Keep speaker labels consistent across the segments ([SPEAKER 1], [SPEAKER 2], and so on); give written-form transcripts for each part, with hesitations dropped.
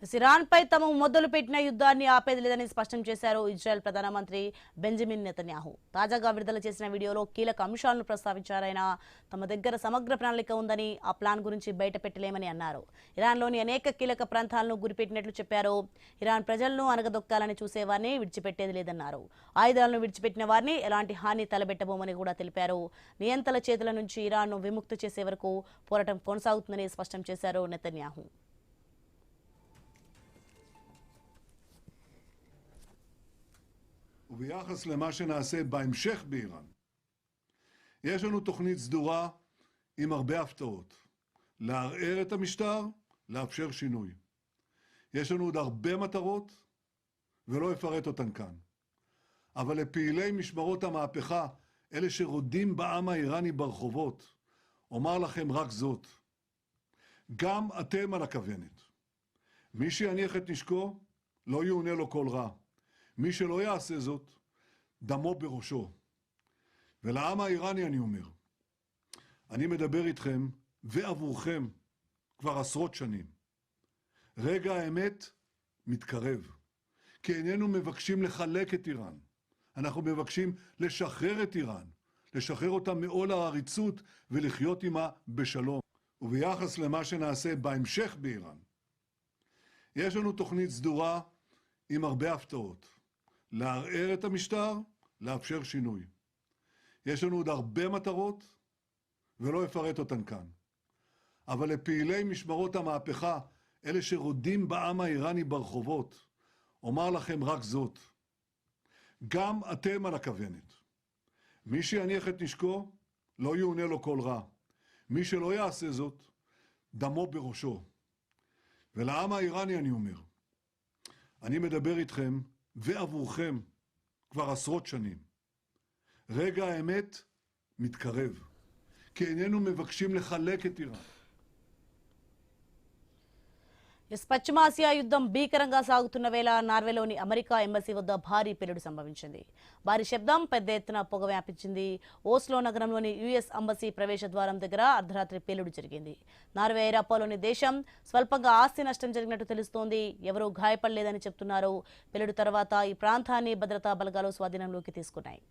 [SPEAKER 1] ఇరాన్పై తాము మొదలుపెట్టిన యుద్ధాన్ని ఆపేది లేదని స్పష్టం చేశారు ఇజ్రాయెల్ ప్రధానమంత్రి బెంజమిన్ నెతన్యాహు. తాజాగా విడుదల చేసిన వీడియోలో కీలక అంశాలను ప్రస్తావించారాయన. తమ దగ్గర సమగ్ర ప్రణాళిక ఉందని, ఆ ప్లాన్ గురించి బయట పెట్టలేమని అన్నారు. ఇరాన్లోని అనేక కీలక ప్రాంతాలను గురిపెట్టినట్లు చెప్పారు. ఇరాన్ ప్రజలను అనగదొక్కాలని చూసేవారిని విడిచిపెట్టేది లేదన్నారు. ఆయుధాలను విడిచిపెట్టిన వారిని ఎలాంటి హాని తలబెట్టబోమని కూడా తెలిపారు. నియంతల చేతుల నుంచి ఇరాన్ను విముక్తి చేసే వరకు పోరాటం కొనసాగుతుందని స్పష్టం చేశారు నెతన్యాహు.
[SPEAKER 2] וביחס למה שנעשה בהמשך באיראן, יש לנו תוכנית סדורה עם הרבה הפתעות. לערער את המשטר, לאפשר שינוי. יש לנו עוד הרבה מטרות, ולא אפרט אותן כאן. אבל לפעילי משמרות המהפכה, אלה שרודים בעם האיראני ברחובות, אומר לכם רק זאת. גם אתם על הכוונת. מי שיניח את נשקו, לא יעונה לו כל רע. מי שלא יעשה זאת, דמו בראשו. ולעם האיראני אני אומר, אני מדבר איתכם ועבורכם כבר עשרות שנים. רגע האמת מתקרב, כי איננו מבקשים לחלק את איראן. אנחנו מבקשים לשחרר את איראן, לשחרר אותה מעול העריצות ולחיות עמה בשלום. וביחס למה שנעשה בהמשך באיראן, יש לנו תוכנית סדורה עם הרבה הפתעות. לערער את המשטר, לאפשר שינוי. יש לנו עוד הרבה מטרות, ולא אפרט אותן כאן. אבל לפעילי משמרות המהפכה, אלה שרודים בעם האיראני ברחובות, אומר לכם רק זאת. גם אתם על הכוונת. מי שיניח את נשקו, לא יעונה לו כל רע. מי שלא יעשה זאת, דמו בראשו. ולעם האיראני אני אומר, אני מדבר איתכם, ועבורכם כבר עשרות שנים. רגע האמת מתקרב, כי איננו מבקשים לחלק את איראן.
[SPEAKER 1] పశ్చిమాసియా యుద్ధం భీకరంగా సాగుతున్న వేళ నార్వేలోని అమెరికా ఎంబసీ వద్ద భారీ పేలుడు సంభవించింది. భారీ శబ్దం, పెద్ద ఎత్తున పొగ వ్యాపించింది. ఓస్లో నగరంలోని యుఎస్ ఎంబసీ ప్రవేశ ద్వారం దగ్గర అర్ధరాత్రి పేలుడు జరిగింది. నార్వే ఐరోపాలోని దేశం స్వల్పంగా ఆస్తి నష్టం జరిగినట్టు తెలుస్తోంది. ఎవరూ గాయపడలేదని చెప్తున్నారు. పేలుడు తర్వాత ఈ ప్రాంతాన్ని భద్రతా బలగాలు స్వాధీనంలోకి తీసుకున్నాయి.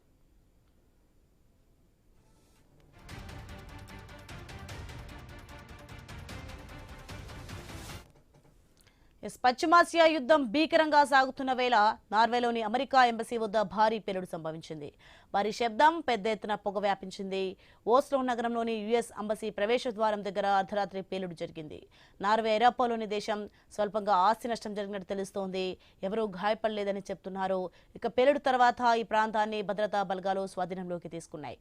[SPEAKER 1] పశ్చిమాసియా యుద్ధం భీకరంగా సాగుతున్న వేళ నార్వేలోని అమెరికా ఎంబసీ వద్ద భారీ పేలుడు సంభవించింది. భారీ శబ్దం, పెద్ద ఎత్తున పొగ వ్యాపించింది. ఓస్లో నగరంలోని యుఎస్ ఎంబసీ ప్రవేశ ద్వారం దగ్గర అర్ధరాత్రి పేలుడు జరిగింది. నార్వే ఐరోపాలోని దేశం స్వల్పంగా ఆస్తి నష్టం జరిగినట్టు తెలుస్తోంది. ఎవరూ గాయపడలేదని చెప్తున్నారు. ఇక పేలుడు తర్వాత ఈ ప్రాంతాన్ని భద్రతా బలగాలు స్వాధీనంలోకి తీసుకున్నాయి.